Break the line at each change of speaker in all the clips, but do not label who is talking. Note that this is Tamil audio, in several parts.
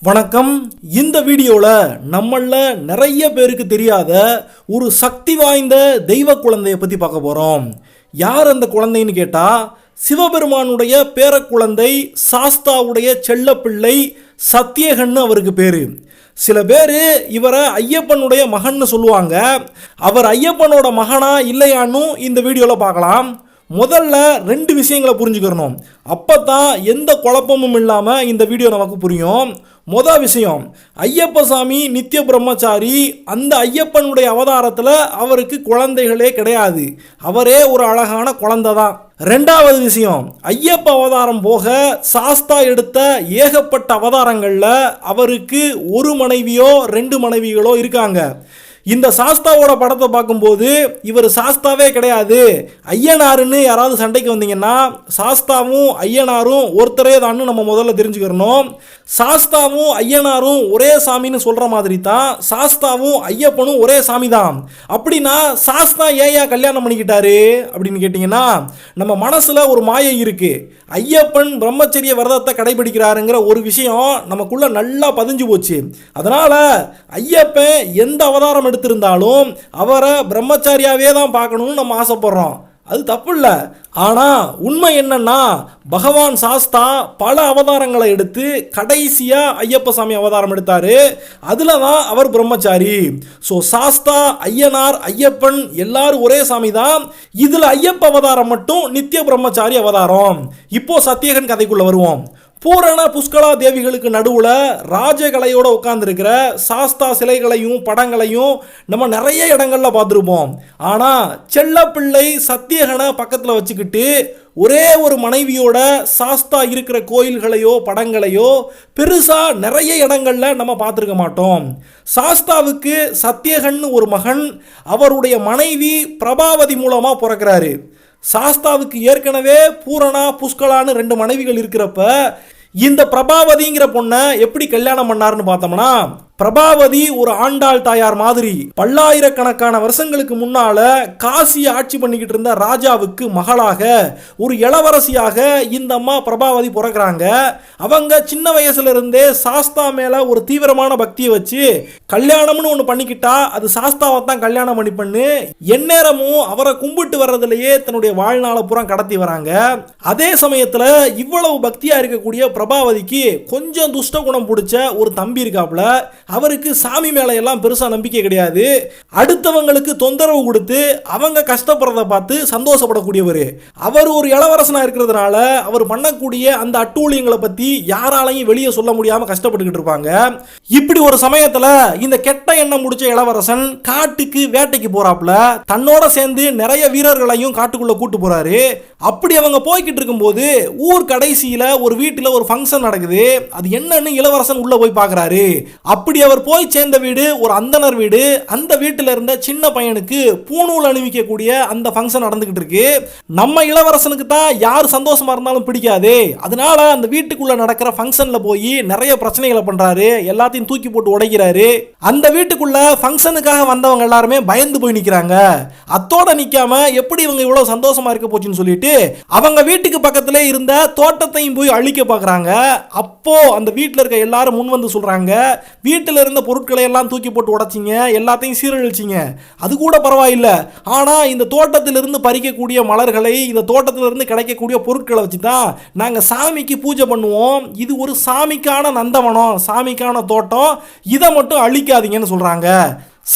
வணக்கம். இந்த வீடியோவில் நம்மள நிறைய பேருக்கு தெரியாத ஒரு சக்தி வாய்ந்த தெய்வ குழந்தையை பற்றி பார்க்க போகிறோம். யார் அந்த குழந்தைன்னு கேட்டால், சிவபெருமானுடைய பேரக்குழந்தை சாஸ்தாவுடைய செல்லப்பிள்ளை சத்தியகன்னு அவருக்கு பேர். சில பேர் இவரை ஐயப்பனுடைய மகன்னு சொல்லுவாங்க. அவர் ஐயப்பனோட மகனா இல்லையான்னு இந்த வீடியோவில் பார்க்கலாம். முதல்ல ரெண்டு விஷயங்களை புரிஞ்சுக்கிறணும். அப்போ தான் எந்த குழப்பமும் இல்லாமல் இந்த வீடியோ நமக்கு புரியும். முதல் விஷயம், ஐயப்ப சாமி நித்திய பிரம்மச்சாரி. அந்த ஐயப்பனுடைய அவதாரத்தில் அவருக்கு குழந்தைகளே கிடையாது. அவரே ஒரு அழகான குழந்தை தான். ரெண்டாவது விஷயம், ஐயப்ப அவதாரம் போக சாஸ்தா எடுத்த ஏகப்பட்ட அவதாரங்களில் அவருக்கு ஒரு மனைவியோ ரெண்டு மனைவிகளோ இருக்காங்க. இந்த சாஸ்தாவோட படத்தை பார்க்கும்போது இவர் சாஸ்தாவே கிடையாது, ஐயனாருன்னு யாராவது சண்டைக்கு வந்தீங்கன்னா சாஸ்தாவும் ஐயனாரும் ஒருத்தரே தான்னு நம்ம முதல்ல தெரிஞ்சுக்கிறணும். சாஸ்தாவும் ஐயனாரும் ஒரே சாமின்னு சொல்கிற மாதிரி தான் சாஸ்தாவும் ஐயப்பனும் ஒரே சாமி தான். அப்படின்னா சாஸ்தா ஏயா கல்யாணம் பண்ணிக்கிட்டாரு அப்படின்னு கேட்டிங்கன்னா, நம்ம மனசில் ஒரு மாயை இருக்குது. ஐயப்பன் பிரம்மச்சரிய விரதத்தை கடைபிடிக்கிறாருங்கிற ஒரு விஷயம் நமக்குள்ள நல்லா பதிஞ்சு போச்சு. அதனால் ஐயப்பன் எந்த அவதாரம் எடுத்திருந்தாலும் அவரை பிரம்மச்சாரியாவே தான் பார்க்கணும்னு நம்ம ஆசைப்படுறோம். அது தப்பு இல்லை. ஆனால் உண்மை என்னன்னா, பகவான் சாஸ்தா பல அவதாரங்களை எடுத்து கடைசியாக ஐயப்ப சாமி அவதாரம் எடுத்தார். அதில் தான் அவர் பிரம்மச்சாரி. ஸோ சாஸ்தா, ஐயனார், ஐயப்பன் எல்லாரும் ஒரே சாமி தான். இதில் ஐயப்ப அவதாரம் மட்டும் நித்திய பிரம்மச்சாரி அவதாரம். இப்போ சத்தியகன் கதைக்குள்ளே வருவோம். பூரண புஷ்கலா தேவிகளுக்கு நடுவில் ராஜகலையோடு உட்கார்ந்துருக்கிற சாஸ்தா சிலைகளையும் படங்களையும் நம்ம நிறைய இடங்களில் பார்த்துருப்போம். ஆனால் செல்லப்பிள்ளை சத்தியகனை பக்கத்தில் வச்சுக்கிட்டு ஒரே ஒரு மனைவியோட சாஸ்தா இருக்கிற கோயில்களையோ படங்களையோ பெருசாக நிறைய இடங்களில் நம்ம பார்த்துருக்க மாட்டோம். சாஸ்தாவுக்கு சத்தியகன் ஒரு மகன், அவருடைய மனைவி பிரபாவதி மூலமாக பிறக்கிறாரு. சாஸ்தாவுக்கு ஏற்கனவே பூரணா புஷ்கலான்னு ரெண்டு மனைவிகள் இருக்கிறப்ப இந்த பிரபாவதிங்கிற பொண்ணை எப்படி கல்யாணம் பண்ணாருன்னு பார்த்தோம்னா, பிரபாவதி ஒரு ஆண்டாள் தாயார் மாதிரி பல்லாயிரக்கணக்கான வருஷங்களுக்கு முன்னால காசியை ஆட்சி பண்ணிக்கிட்டு இருந்த ராஜாவுக்கு மகளாக ஒரு இளவரசியாக இந்த அம்மா பிரபாவதி பிறக்கிறாங்க. அவங்க சின்ன வயசுல இருந்தே சாஸ்தா மேல ஒரு தீவிரமான பக்தியை வச்சு கல்யாணம்னு ஒன்று பண்ணிக்கிட்டா அது சாஸ்தாவை தான் கல்யாணம் பண்ணி எந்நேரமும் அவரை கும்பிட்டு வர்றதுலயே தன்னுடைய வாழ்நாளை பூரா கடத்தி வராங்க. அதே சமயத்தில் இவ்வளவு பக்தியா இருக்கக்கூடிய பிரபாவதிக்கு கொஞ்சம் துஷ்ட குணம் பிடிச்ச ஒரு தம்பி இருக்காப்புல. அவருக்கு சாமி மேல எல்லாம் பெருசா நம்பிக்கை கிடையாது. அடுத்தவங்களுக்கு தொந்தரவு கொடுத்து அவங்க கஷ்டப்படுறத பார்த்து சந்தோஷப்படக்கூடியவர். அவர் ஒரு இளவரசனா இருக்கிறதுனால அவர் பண்ணக்கூடிய அந்த அட்டூழியங்களை பத்தி யாராலையும் வெளியே சொல்ல முடியாம கஷ்டப்பட்டுக்கிட்டு இருப்பாங்க. இப்படி ஒரு சமயத்துல இந்த கெட்ட எண்ணம் முடிச்ச இளவரசன் காட்டுக்கு வேட்டைக்கு போறாப்புல. தன்னோட சேர்ந்து நிறைய வீரர்களையும் காட்டுக்குள்ள கூட்டு போறாரு. அப்படி அவங்க போய்கிட்டு இருக்கும்போது ஊர் கடைசியில ஒரு வீட்டுல ஒரு ஃபங்க்ஷன் நடக்குது. அது என்னன்னு இளவரசன் உள்ள போய் பார்க்கறாரு. அப்படி அவர் போய் சேர்ந்த வீடு ஒரு அந்தனர் வீடு. அந்த வீட்டில் இருந்த சின்ன பையனுக்கு பூணூல் அணிவிக்கக்கூடிய அந்த ஃபங்க்ஷன் நடந்துகிட்டு இருக்கு. நம்ம இளவரசனுக்கு தான் யார் சந்தோஷமா இருந்தாலும் பிடிக்காது. அதனால அந்த வீட்டுக்குள்ள நடக்கிற ஃபங்க்ஷன்ல போய் நிறைய பிரச்சனைகளை பண்றாரு. எல்லாத்தையும் தூக்கி போட்டு உடைக்கிறாரு. அந்த வீட்டுக்குள்ள ஃபங்க்ஷனுக்காக வந்தவங்க எல்லாருமே பயந்து போய் நிக்கிறாங்க. அத்தோட நிக்காம எப்படி இவங்க இவ்வளவு சந்தோஷமா இருக்க போச்சுன்னு சொல்லிட்டு அவங்க வீட்டுக்கு பக்கத்திலே இருந்த தோட்டத்தையும் போய் அழிக்க பார்க்கறாங்க. அப்போ அந்த வீட்டில் இருக்க எல்லாரும் முன் வந்து சொல்றாங்க, வீட்டில் இருந்த பொருட்களை எல்லாம் தூக்கி போட்டு உடைச்சிங்க, எல்லாத்தையும் சீரழிச்சிங்க, அது கூட பரவாயில்லை. ஆனால் இந்த தோட்டத்திலிருந்து பறிக்கக்கூடிய மலர்களை, இந்த தோட்டத்திலிருந்து கிடைக்கக்கூடிய பொருட்களை வச்சு தான் நாங்கள் சாமிக்கு பூஜை பண்ணுவோம். இது ஒரு சாமிக்கான நந்தவனம், சாமிக்கான தோட்டம், இதை மட்டும் அழிக்காதீங்கன்னு சொல்கிறாங்க.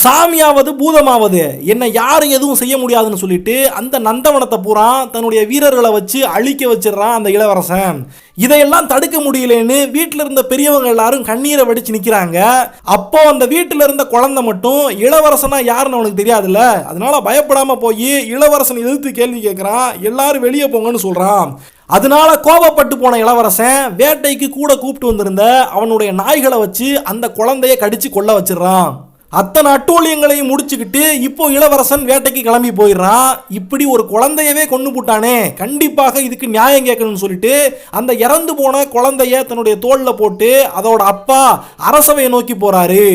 சாமியாவது பூதமாவது என்ன யாரும் எதுவும் செய்ய முடியாதுன்னு சொல்லிட்டு அந்த நந்தவனத்தை பூரா தன்னுடைய வீரர்களை வச்சு அழிக்க வச்சிடறான் அந்த இளவரசன். இதையெல்லாம் தடுக்க முடியலன்னு வீட்டில் இருந்த பெரியவங்க எல்லாரும் கண்ணீரை வடிச்சு நிற்கிறாங்க. அப்போ அந்த வீட்டில் இருந்த குழந்தை மட்டும் இளவரசனா யாருன்னு அவனுக்கு தெரியாதுல்ல. அதனால பயப்படாம போய் இளவரசன் எதிர்த்து கேள்வி கேட்கிறான். எல்லாரும் வெளியே போங்கன்னு சொல்றான். அதனால கோபப்பட்டு போன இளவரசன் வேட்டைக்கு கூட கூப்பிட்டு வந்திருந்த அவனுடைய நாய்களை வச்சு அந்த குழந்தைய கடிச்சு கொல்ல வச்சிடறான். அத்தனை அட்டூழியங்களையும் முடிச்சுக்கிட்டு இப்போ இளவரசன் வேட்டைக்கு கிளம்பி போயிடுறான். இப்படி ஒரு குழந்தையவே கொண்டு போட்டானே, கண்டிப்பாக இதுக்கு நியாயம் கேட்கணும்னு சொல்லிட்டு அந்த இறந்து போன குழந்தைய தன்னுடைய தோளில் போட்டு அதோட அப்பா அரசவையை நோக்கி போறாரு.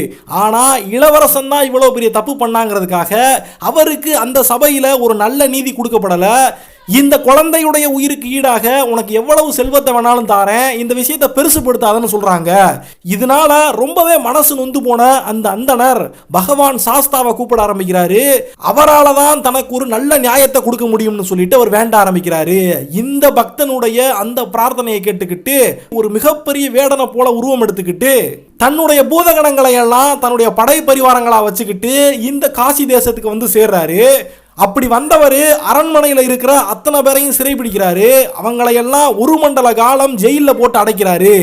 ஆனா இளவரசன் தான் இவ்வளவு பெரிய தப்பு பண்ணாங்கிறதுக்காக அவருக்கு அந்த சபையில ஒரு நல்ல நீதி கொடுக்கப்படல. இந்த குழந்தையுடைய உயிருக்கு ஈடாக உனக்கு எவ்வளவு செல்வத்தை வேணாலும் தாரேன், இந்த விஷயத்தை பெருசுப்படுத்தாதன்னு சொல்றாங்க. இதனால ரொம்பவே மனசு நொந்து போன அந்த அந்தனர் பகவான் சாஸ்தாவை கூப்பிட ஆரம்பிக்கிறாரு. அவரால் தான் தனக்கு ஒரு நல்ல நியாயத்தை கொடுக்க முடியும்னு சொல்லிட்டு அவர் வேண்ட ஆரம்பிக்கிறாரு. இந்த பக்தனுடைய அந்த பிரார்த்தனையை கேட்டுக்கிட்டு ஒரு மிகப்பெரிய வேடனை போல உருவம் எடுத்துக்கிட்டு தன்னுடைய பூதகணங்களை எல்லாம் தன்னுடைய படை பரிவாரங்களா வச்சுக்கிட்டு இந்த காசி தேசத்துக்கு வந்து சேர்றாரு. அப்படி வந்தவர் அரண்மனையில் இருக்கிற அத்தனை பேரையும் சிறைபிடிக்கிறாரு. அவங்களையெல்லாம் ஒரு மண்டல காலம் ஜெயிலில் போட்டு அடைக்கிறாரு.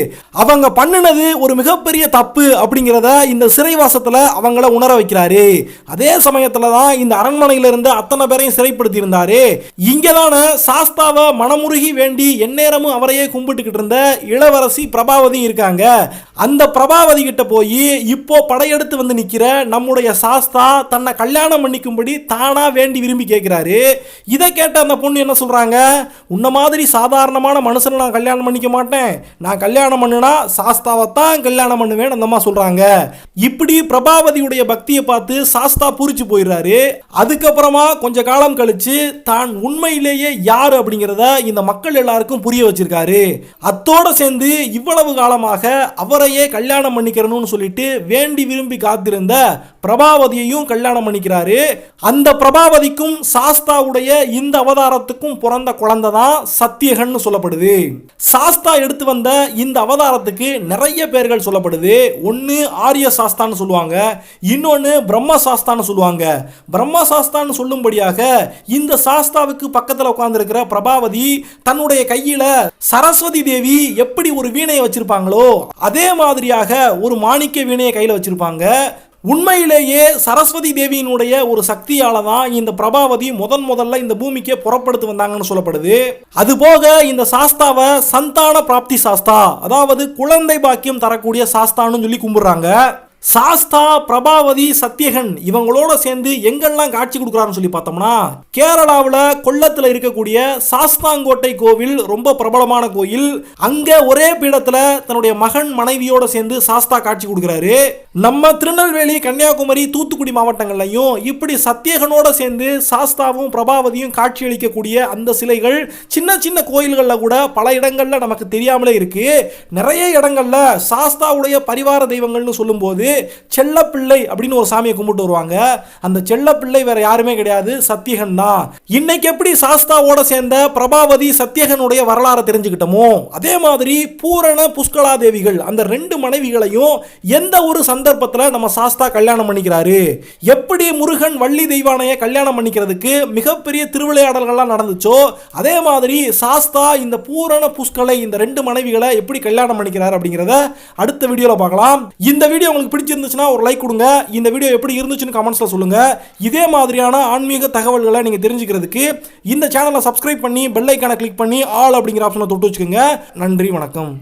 அவங்க பண்ணினது ஒரு மிகப்பெரிய தப்பு அப்படிங்கிறத இந்த சிறைவாசத்தில் அவங்கள உணர வைக்கிறாரு. அதே சமயத்தில் தான் இந்த அரண்மனையில் இருந்து அத்தனை பேரையும் சிறைப்படுத்தி இருந்தாரு. இங்கதான சாஸ்தாவை மனமுருகி வேண்டி எந்நேரமும் அவரையே கும்பிட்டுக்கிட்டு இருந்த இளவரசி பிரபாவதி இருக்காங்க. அந்த பிரபாவதி கிட்ட போய் இப்போ படையெடுத்து வந்து நிற்கிற நம்முடைய சாஸ்தா தன்னை கல்யாணம் பண்ணிக்கும்படி தானா வேண்டி விரும்பி கேட்கிறாரு. இதை கேட்ட அந்த பொண்ணு என்ன சொல்றாங்க, உன்ன மாதிரி சாதாரணமான மனுஷனை நான் கல்யாணம் பண்ணிக்க மாட்டேன், நான் கல்யாணம் பண்ணுனா சாஸ்தாவை தான் கல்யாணம் பண்ணுவேன் அந்த அம்மா சொல்றாங்க. இப்படி பிரபாவதியுடைய பக்தியை பார்த்து சாஸ்தா பூரிச்சு போயிடுறாரு. அதுக்கப்புறமா கொஞ்ச காலம் கழிச்சு தான் உண்மையிலேயே யாரு அப்படிங்கிறத இந்த மக்கள் எல்லாருக்கும் புரிய வச்சிருக்காரு. அத்தோட சேர்ந்து இவ்வளவு காலமாக அவரையே கல்யாணம் பண்ணிக்கிறணும்னு சொல்லிட்டு வேண்டி விரும்பி காத்திருந்த பிரபாவதியையும் கல்யாணம் பண்ணிக்கிறாரு. அந்த பிரபாவதி சாஸ்தாவுடைய இந்த அவதாரத்துக்கும் பிறந்த குழந்தை தான் சத்தியகன் சொல்லப்படுது. சாஸ்தா எடுத்து வந்த இந்த அவதாரத்துக்கு நிறைய பேர்கள் சொல்லப்படுது. ஒன்னு ஆரிய சாஸ்தான்னு சொல்லுவாங்க, இன்னொன்னு பிரம்ம சாஸ்தான்னு சொல்லுவாங்க. பிரம்ம சாஸ்தான்னு சொல்லும்படியாக இந்த சாஸ்தாவுக்கு பக்கத்தில் உட்கார்ந்து இருக்கிற பிரபாவதி தன்னுடைய கையில சரஸ்வதி தேவி எப்படி ஒரு வீணையை வச்சிருப்பாங்களோ அதே மாதிரியாக ஒரு மாணிக்க வீணையை கையில வச்சிருப்பாங்க. உண்மையிலேயே சரஸ்வதி தேவியினுடைய ஒரு சக்தியால தான் இந்த பிரபாவதி முதல்ல இந்த பூமிக்கே புறப்படுத்து வந்தாங்கன்னு சொல்லப்படுது. அதுபோக இந்த சாஸ்தாவை சந்தான பிராப்தி சாஸ்தா, அதாவது குழந்தை பாக்கியம் தரக்கூடிய சாஸ்தான்னு சொல்லி கும்பிடுறாங்க. சாஸ்தா, பிரபாவதி, சத்தியகன் இவங்களோட சேர்ந்து எங்கெல்லாம் காட்சி கொடுக்குறாருன்னு சொல்லி பார்த்தோம்னா, கேரளாவில் கொல்லத்தில் இருக்கக்கூடிய சாஸ்தாங்கோட்டை கோவில் ரொம்ப பிரபலமான கோயில். அங்க ஒரே பீடத்தில் தன்னுடைய மகன் மனைவியோட சேர்ந்து சாஸ்தா காட்சி கொடுக்குறாரு. நம்ம திருநெல்வேலி, கன்னியாகுமரி, தூத்துக்குடி மாவட்டங்கள்லையும் இப்படி சத்தியகனோட சேர்ந்து சாஸ்தாவும் பிரபாவதியும் காட்சி அளிக்கக்கூடிய அந்த சிலைகள் சின்ன சின்ன கோயில்களில் கூட பல இடங்கள்ல நமக்கு தெரியாமலே இருக்கு. நிறைய இடங்கள்ல சாஸ்தாவுடைய பரிவார தெய்வங்கள்னு சொல்லும் போது செல்லப்பிள்ளை அப்படின்னு ஒரு சாமியை கும்பிட்டு வருவாங்க. அந்த செல்லப்பிள்ளை வேற யாருமே கிடையாது, சத்தியகன் தான். இன்னைக்கு எப்படி சாஸ்தாவோட சேர்ந்த பிரபாவதி சத்தியகனுடைய வரலாறு தெரிஞ்சுக்கிட்டோமோ அதே மாதிரி பூரண புஷ்கலா தேவிகள் அந்த ரெண்டு மனைவிகளையும் எந்த ஒரு சந்தர்ப்பத்தில் நம்ம சாஸ்தா கல்யாணம் பண்ணிக்கிறாரு, எப்படி முருகன் வள்ளி தெய்வானைய கல்யாணம் பண்ணிக்கிறதுக்கு மிகப்பெரிய திருவிளையாடல்கள்லாம் நடந்துச்சோ அதே மாதிரி சாஸ்தா இந்த பூரண புஷ்கலை இந்த ரெண்டு மனைவிகளை எப்படி கல்யாணம் பண்ணிக்கிறார் அப்படிங்கிறத அடுத்த வீடியோல பார்க்கலாம். இந்த வீடியோ உங்களுக்கு பிடிச்சிருந்துச்சுன்னா ஒரு லைக் கொடுங்க. இந்த வீடியோ எப்படி இருந்துச்சுன்னு கமெண்ட்ஸ்ல சொல்லுங்க. இதே மாதிரியான ஆன்மீக தகவல்களை நீங்க தெரிஞ்சுக்கிறதுக்கு இந்த சேனலை சப்ஸ்கிரைப் பண்ணி பெல் ஐகானை கிளிக் பண்ணி ஆல் அப்படிங்கிற ஆப்ஷனை தொட்டு வச்சுக்கோங்க. நன்றி, வணக்கம்.